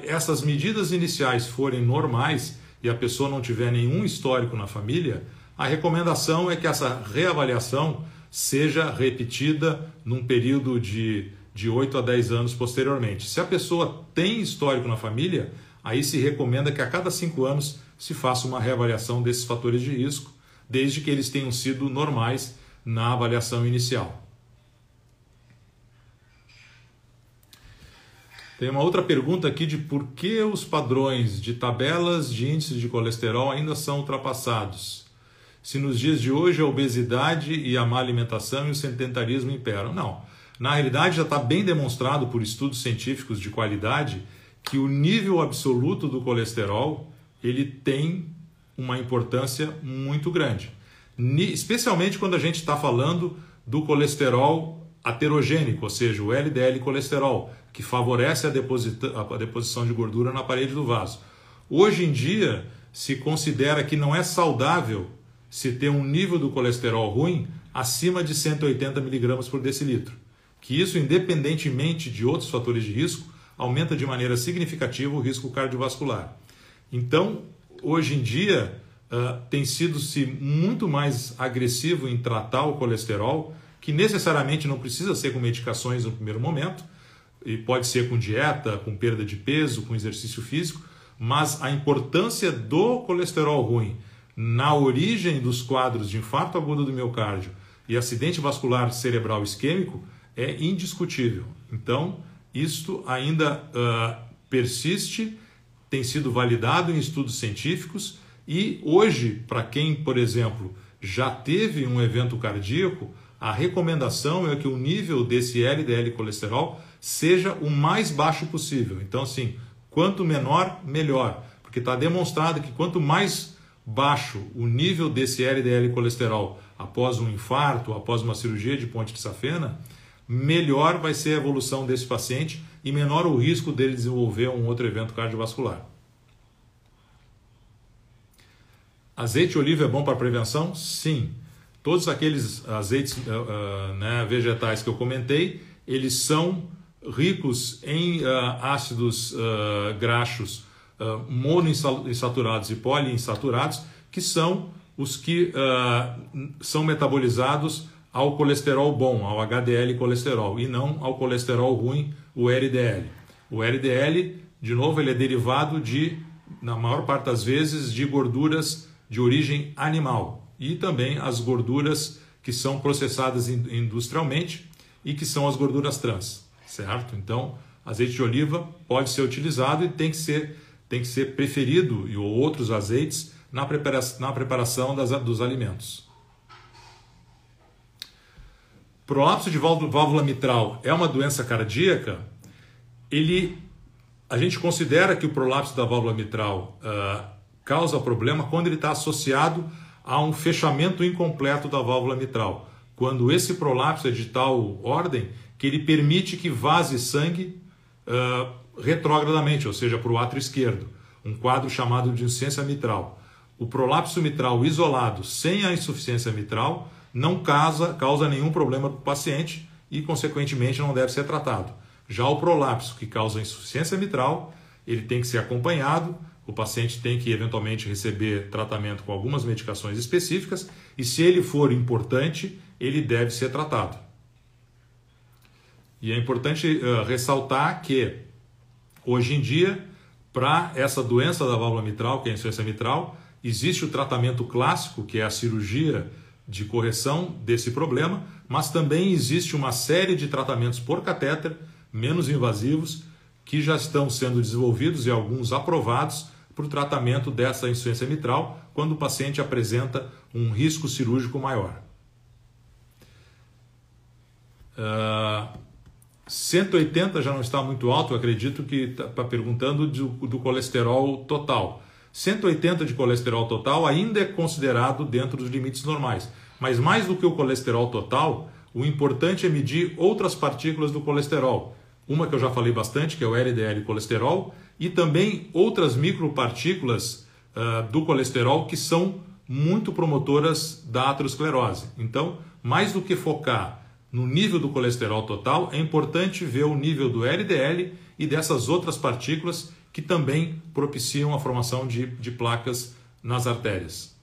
essas medidas iniciais forem normais e a pessoa não tiver nenhum histórico na família, a recomendação é que essa reavaliação seja repetida num período de 8 a 10 anos posteriormente. Se a pessoa tem histórico na família, aí se recomenda que a cada 5 anos se faça uma reavaliação desses fatores de risco, desde que eles tenham sido normais na avaliação inicial. Tem uma outra pergunta aqui de por que os padrões de tabelas de índice de colesterol ainda são ultrapassados? Se nos dias de hoje a obesidade e a má alimentação e o sedentarismo imperam. Não. Na realidade já está bem demonstrado por estudos científicos de qualidade que o nível absoluto do colesterol ele tem uma importância muito grande. Especialmente quando a gente está falando do colesterol aterogênico, ou seja, o LDL colesterol, que favorece a deposição de gordura na parede do vaso. Hoje em dia, se considera que não é saudável se ter um nível do colesterol ruim acima de 180 mg por decilitro. Que isso, independentemente de outros fatores de risco, aumenta de maneira significativa o risco cardiovascular. Então, hoje em dia, tem sido-se muito mais agressivo em tratar o colesterol, que necessariamente não precisa ser com medicações no primeiro momento, e pode ser com dieta, com perda de peso, com exercício físico, mas a importância do colesterol ruim na origem dos quadros de infarto agudo do miocárdio e acidente vascular cerebral isquêmico é indiscutível. Então, isto ainda persiste, tem sido validado em estudos científicos e hoje, para quem, por exemplo, já teve um evento cardíaco, a recomendação é que o nível desse LDL colesterol seja o mais baixo possível. Então, assim, quanto menor, melhor. Porque está demonstrado que quanto mais baixo o nível desse LDL colesterol após um infarto, após uma cirurgia de ponte de safena, melhor vai ser a evolução desse paciente e menor o risco dele desenvolver um outro evento cardiovascular. Azeite de oliva é bom para prevenção? Sim. Todos aqueles azeites vegetais que eu comentei, eles são ricos em ácidos graxos monoinsaturados e poliinsaturados, que são os que são metabolizados ao colesterol bom, ao HDL colesterol, e não ao colesterol ruim, o LDL. O LDL, de novo, ele é derivado na maior parte das vezes, de gorduras de origem animal. E também as gorduras que são processadas industrialmente e que são as gorduras trans, certo? Então, azeite de oliva pode ser utilizado e tem que ser preferido, e outros azeites, na preparação dos alimentos. Prolapso de válvula mitral é uma doença cardíaca? A gente considera que o prolapso da válvula mitral causa problema quando ele está associado a um fechamento incompleto da válvula mitral. Quando esse prolapso é de tal ordem que ele permite que vaze sangue retrógradamente, ou seja, para o átrio esquerdo. Um quadro chamado de insuficiência mitral. O prolapso mitral isolado, sem a insuficiência mitral, não causa nenhum problema para o paciente e, consequentemente, não deve ser tratado. Já o prolapso que causa insuficiência mitral, ele tem que ser acompanhado, o paciente tem que, eventualmente, receber tratamento com algumas medicações específicas e, se ele for importante, ele deve ser tratado. E é importante ressaltar que, hoje em dia, para essa doença da válvula mitral, que é a insuficiência mitral, existe o tratamento clássico, que é a cirurgia de correção desse problema, mas também existe uma série de tratamentos por catéter, menos invasivos, que já estão sendo desenvolvidos e alguns aprovados para o tratamento dessa insuficiência mitral, quando o paciente apresenta um risco cirúrgico maior. 180 já não está muito alto, eu acredito que está perguntando do colesterol total. 180 de colesterol total ainda é considerado dentro dos limites normais. Mas mais do que o colesterol total, o importante é medir outras partículas do colesterol. Uma que eu já falei bastante, que é o LDL colesterol, e também outras micropartículas do colesterol que são muito promotoras da aterosclerose. Então, mais do que focar no nível do colesterol total, é importante ver o nível do LDL e dessas outras partículas que também propiciam a formação de placas nas artérias.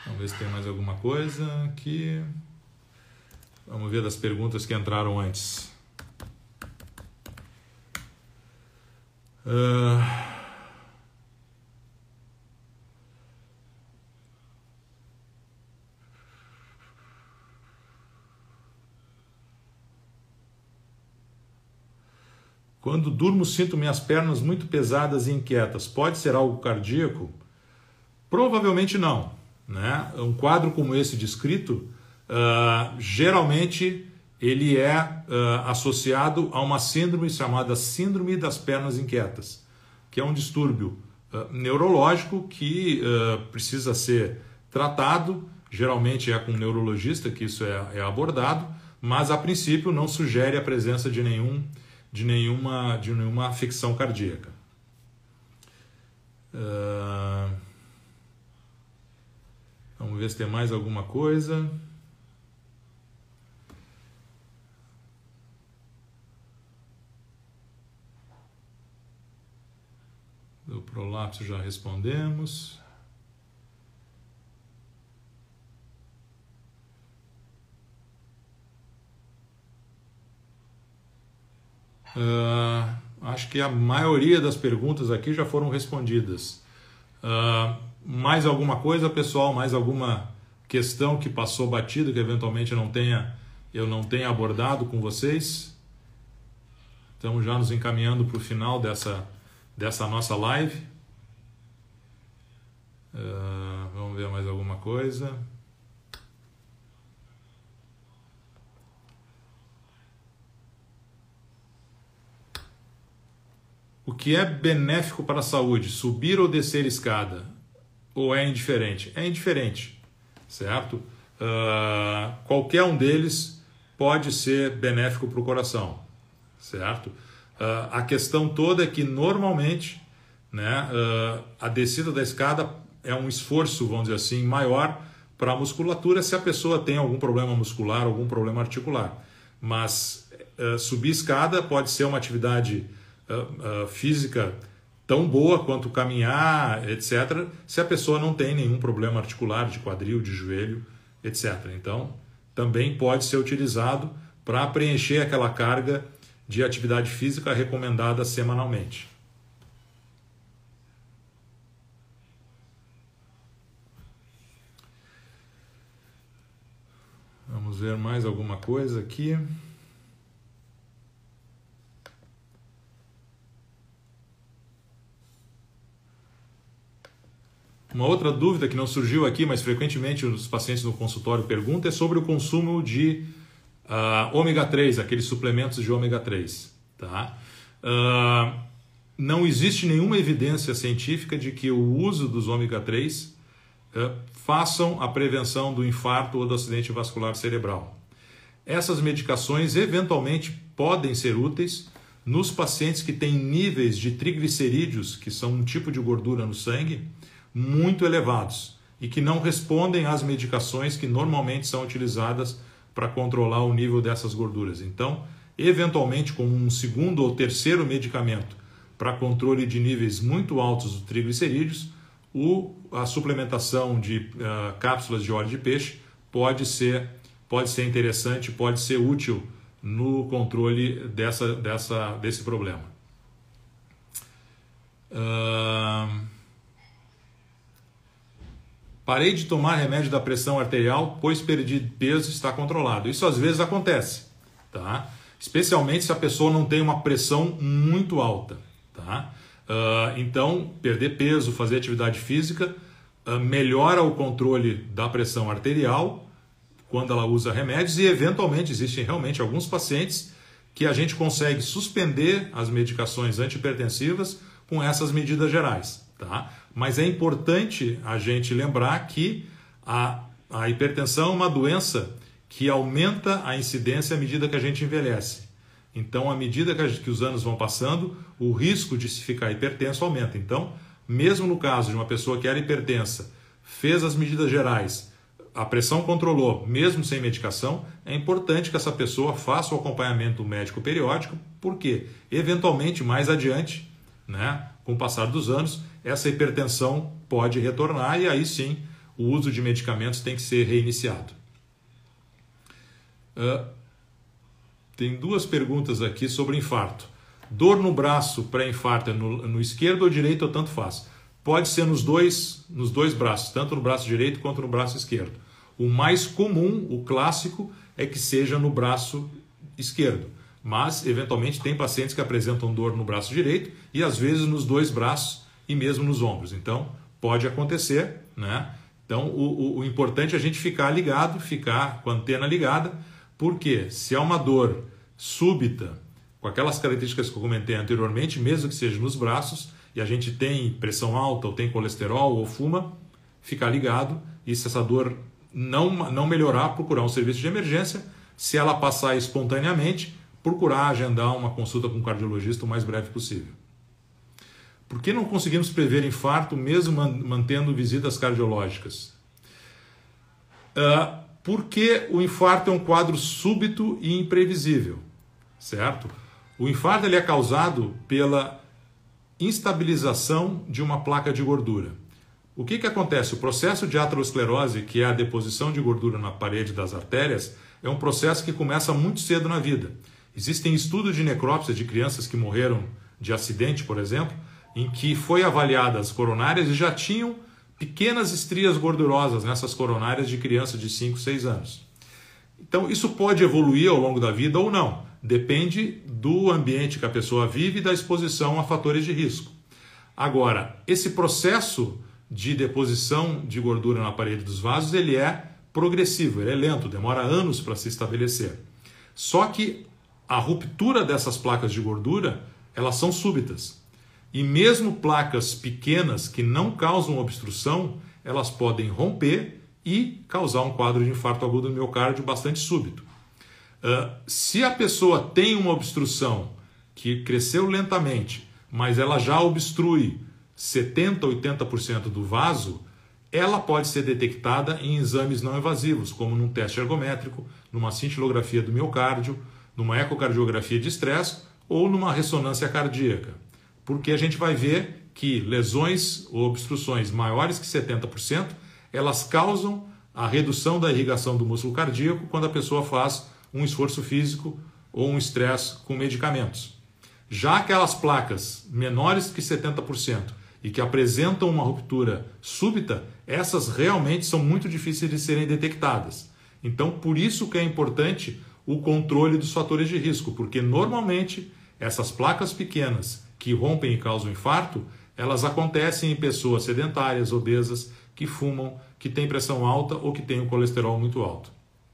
Vamos ver se tem mais alguma coisa aqui. Vamos ver das perguntas que entraram antes. Quando durmo, sinto minhas pernas muito pesadas e inquietas. Pode ser algo cardíaco? Provavelmente não, né? Um quadro como esse descrito, geralmente ele é associado a uma síndrome chamada síndrome das pernas inquietas, que é um distúrbio neurológico que precisa ser tratado. Geralmente é com um neurologista que isso é abordado, mas a princípio não sugere a presença de nenhuma afecção cardíaca. Vamos ver se tem mais alguma coisa. Do prolapso já respondemos. Acho que a maioria das perguntas aqui já foram respondidas. Mais alguma coisa, pessoal? Mais alguma questão que passou batida, que eventualmente eu não tenha abordado com vocês? Estamos já nos encaminhando para o final dessa nossa live. Vamos ver mais alguma coisa. O que é benéfico para a saúde? Subir ou descer escada? Ou é indiferente? É indiferente, certo? Qualquer um deles pode ser benéfico para o coração, certo? A questão toda é que normalmente, né, a descida da escada é um esforço, vamos dizer assim, maior para a musculatura se a pessoa tem algum problema muscular, algum problema articular. Mas subir escada pode ser uma atividade física tão boa quanto caminhar, etc., se a pessoa não tem nenhum problema articular, de quadril, de joelho, etc. Então, também pode ser utilizado para preencher aquela carga de atividade física recomendada semanalmente. Vamos ver mais alguma coisa aqui. Uma outra dúvida que não surgiu aqui, mas frequentemente os pacientes no consultório perguntam, é sobre o consumo de ômega 3, aqueles suplementos de ômega 3. Tá? não existe nenhuma evidência científica de que o uso dos ômega 3 façam a prevenção do infarto ou do acidente vascular cerebral. Essas medicações eventualmente podem ser úteis nos pacientes que têm níveis de triglicerídeos, que são um tipo de gordura no sangue, muito elevados e que não respondem às medicações que normalmente são utilizadas para controlar o nível dessas gorduras. Então, eventualmente, com um segundo ou terceiro medicamento para controle de níveis muito altos de triglicerídeos, a suplementação de cápsulas de óleo de peixe pode ser interessante, pode ser útil no controle desse problema. Parei de tomar remédio da pressão arterial, pois perdi peso e está controlado. Isso às vezes acontece, tá? Especialmente se a pessoa não tem uma pressão muito alta, tá? Então, perder peso, fazer atividade física, melhora o controle da pressão arterial quando ela usa remédios, e eventualmente existem realmente alguns pacientes que a gente consegue suspender as medicações antihipertensivas com essas medidas gerais, tá? Mas é importante a gente lembrar que a hipertensão é uma doença que aumenta a incidência à medida que a gente envelhece. Então, à medida que os anos vão passando, o risco de se ficar hipertenso aumenta. Então, mesmo no caso de uma pessoa que era hipertensa, fez as medidas gerais, a pressão controlou, mesmo sem medicação, é importante que essa pessoa faça o acompanhamento médico periódico, porque, eventualmente, mais adiante, né, com o passar dos anos, essa hipertensão pode retornar e aí sim o uso de medicamentos tem que ser reiniciado. Tem duas perguntas aqui sobre infarto. Dor no braço pré-infarto no esquerdo ou direito ou tanto faz? Pode ser nos dois braços, tanto no braço direito quanto no braço esquerdo. O mais comum, o clássico, é que seja no braço esquerdo. Mas, eventualmente, tem pacientes que apresentam dor no braço direito e, às vezes, nos dois braços e mesmo nos ombros. Então, pode acontecer, né? Então, o importante é a gente ficar ligado, ficar com a antena ligada, porque se é uma dor súbita, com aquelas características que eu comentei anteriormente, mesmo que seja nos braços, e a gente tem pressão alta, ou tem colesterol, ou fuma, ficar ligado, e se essa dor não melhorar, procurar um serviço de emergência. Se ela passar espontaneamente, procurar agendar uma consulta com um cardiologista o mais breve possível. Por que não conseguimos prever infarto mesmo mantendo visitas cardiológicas? Porque o infarto é um quadro súbito e imprevisível, certo? O infarto ele é causado pela instabilização de uma placa de gordura. O que acontece? O processo de aterosclerose, que é a deposição de gordura na parede das artérias, é um processo que começa muito cedo na vida. Existem estudos de necrópsia de crianças que morreram de acidente, por exemplo, em que foi avaliadas as coronárias e já tinham pequenas estrias gordurosas nessas coronárias de crianças de 5, 6 anos. Então, isso pode evoluir ao longo da vida ou não. Depende do ambiente que a pessoa vive e da exposição a fatores de risco. Agora, esse processo de deposição de gordura na parede dos vasos, ele é progressivo, ele é lento, demora anos para se estabelecer. Só que a ruptura dessas placas de gordura, elas são súbitas. E mesmo placas pequenas que não causam obstrução, elas podem romper e causar um quadro de infarto agudo do miocárdio bastante súbito. Se a pessoa tem uma obstrução que cresceu lentamente, mas ela já obstrui 70%, 80% do vaso, ela pode ser detectada em exames não invasivos, como num teste ergométrico, numa cintilografia do miocárdio, numa ecocardiografia de estresse ou numa ressonância cardíaca. Porque a gente vai ver que lesões ou obstruções maiores que 70%, elas causam a redução da irrigação do músculo cardíaco quando a pessoa faz um esforço físico ou um estresse com medicamentos. Já aquelas placas menores que 70% e que apresentam uma ruptura súbita, essas realmente são muito difíceis de serem detectadas. Então, por isso que é importante o controle dos fatores de risco, porque normalmente essas placas pequenas que rompem e causam infarto, elas acontecem em pessoas sedentárias, obesas, que fumam, que têm pressão alta ou que têm um colesterol muito alto.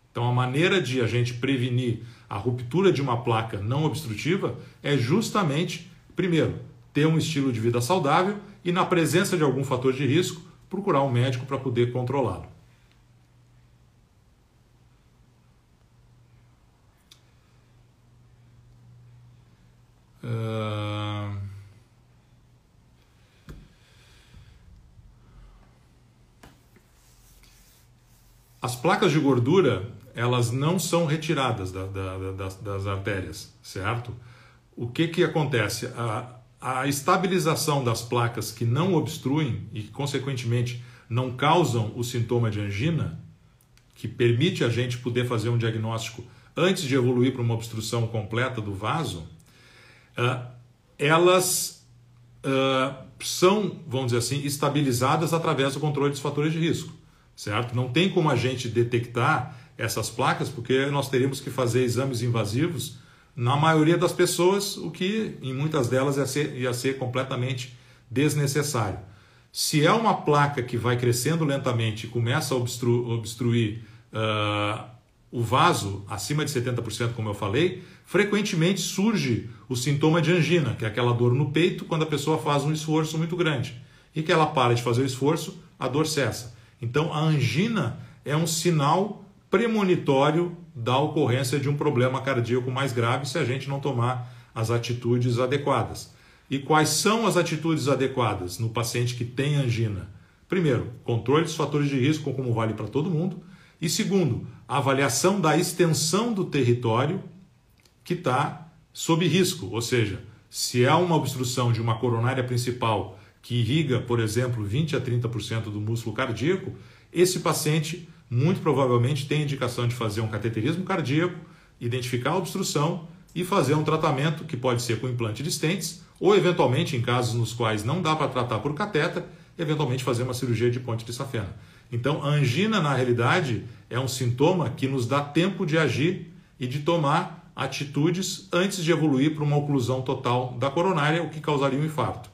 Então, a maneira de a gente prevenir a ruptura de uma placa não obstrutiva é justamente, primeiro, ter um estilo de vida saudável e, na presença de algum fator de risco, procurar um médico para poder controlá-lo. As placas de gordura, elas não são retiradas das artérias, certo? O que acontece? A estabilização das placas que não obstruem e que, consequentemente, não causam o sintoma de angina, que permite a gente poder fazer um diagnóstico antes de evoluir para uma obstrução completa do vaso, elas são, vamos dizer assim, estabilizadas através do controle dos fatores de risco, certo? Não tem como a gente detectar essas placas, porque nós teríamos que fazer exames invasivos na maioria das pessoas, o que em muitas delas ia ser completamente desnecessário. Se é uma placa que vai crescendo lentamente e começa a obstruir o vaso acima de 70%, como eu falei, frequentemente surge o sintoma de angina, que é aquela dor no peito quando a pessoa faz um esforço muito grande. E que ela para de fazer o esforço, a dor cessa. Então a angina é um sinal premonitório da ocorrência de um problema cardíaco mais grave se a gente não tomar as atitudes adequadas. E quais são as atitudes adequadas no paciente que tem angina? Primeiro, controle dos fatores de risco, como vale para todo mundo. E segundo, avaliação da extensão do território que está sob risco. Ou seja, se é uma obstrução de uma coronária principal que irriga, por exemplo, 20 a 30% do músculo cardíaco, esse paciente muito provavelmente tem indicação de fazer um cateterismo cardíaco, identificar a obstrução e fazer um tratamento que pode ser com implante de stents ou, eventualmente, em casos nos quais não dá para tratar por catéter, eventualmente fazer uma cirurgia de ponte de safena. Então, a angina, na realidade, é um sintoma que nos dá tempo de agir e de tomar atitudes antes de evoluir para uma oclusão total da coronária, o que causaria um infarto.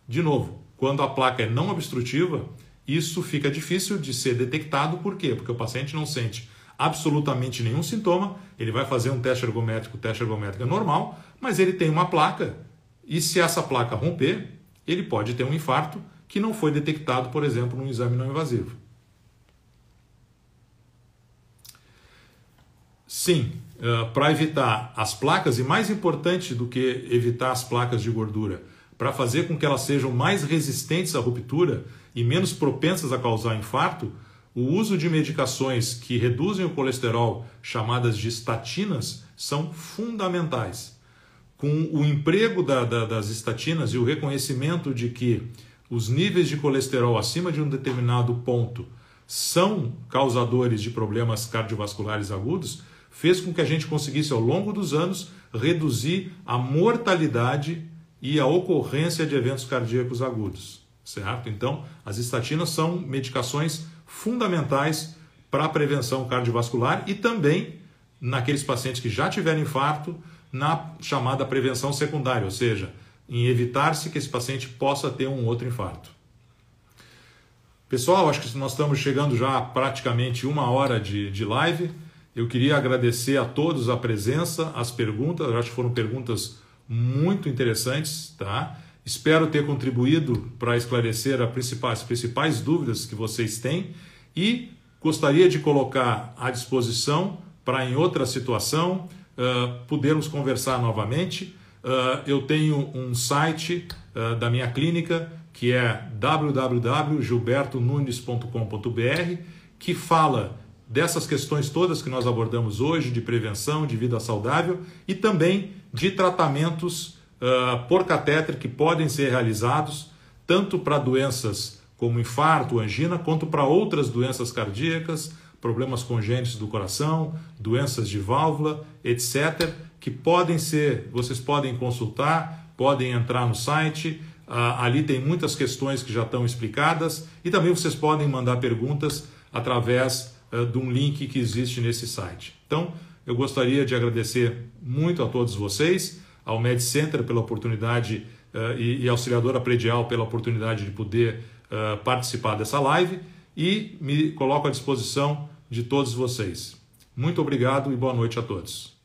De novo, quando a placa é não obstrutiva, isso fica difícil de ser detectado. Por quê? Porque o paciente não sente absolutamente nenhum sintoma, ele vai fazer um teste ergométrico, o teste ergométrico é normal, mas ele tem uma placa e se essa placa romper, ele pode ter um infarto que não foi detectado, por exemplo, num exame não invasivo. Sim, para evitar as placas, e mais importante do que evitar as placas de gordura, para fazer com que elas sejam mais resistentes à ruptura e menos propensas a causar infarto, o uso de medicações que reduzem o colesterol, chamadas de estatinas, são fundamentais. Com o emprego das estatinas e o reconhecimento de que os níveis de colesterol acima de um determinado ponto são causadores de problemas cardiovasculares agudos, fez com que a gente conseguisse, ao longo dos anos, reduzir a mortalidade e a ocorrência de eventos cardíacos agudos, certo? Então, as estatinas são medicações fundamentais para a prevenção cardiovascular e também naqueles pacientes que já tiveram infarto, na chamada prevenção secundária, ou seja, em evitar-se que esse paciente possa ter um outro infarto. Pessoal, acho que nós estamos chegando já a praticamente 1 hora de live. Eu queria agradecer a todos a presença, as perguntas, eu acho que foram perguntas muito interessantes, tá? Espero ter contribuído para esclarecer as principais dúvidas que vocês têm e gostaria de colocar à disposição para, em outra situação, podermos conversar novamente. Eu tenho um site da minha clínica que é www.gilbertonunes.com.br, que fala dessas questões todas que nós abordamos hoje, de prevenção, de vida saudável e também de tratamentos por catéter que podem ser realizados tanto para doenças como infarto, angina, quanto para outras doenças cardíacas, problemas congênitos do coração, doenças de válvula, etc., que vocês podem consultar, podem entrar no site, ali tem muitas questões que já estão explicadas e também vocês podem mandar perguntas através de um link que existe nesse site. Então, eu gostaria de agradecer muito a todos vocês, ao MedCenter pela oportunidade e Auxiliadora Predial pela oportunidade de poder participar dessa live e me coloco à disposição de todos vocês. Muito obrigado e boa noite a todos.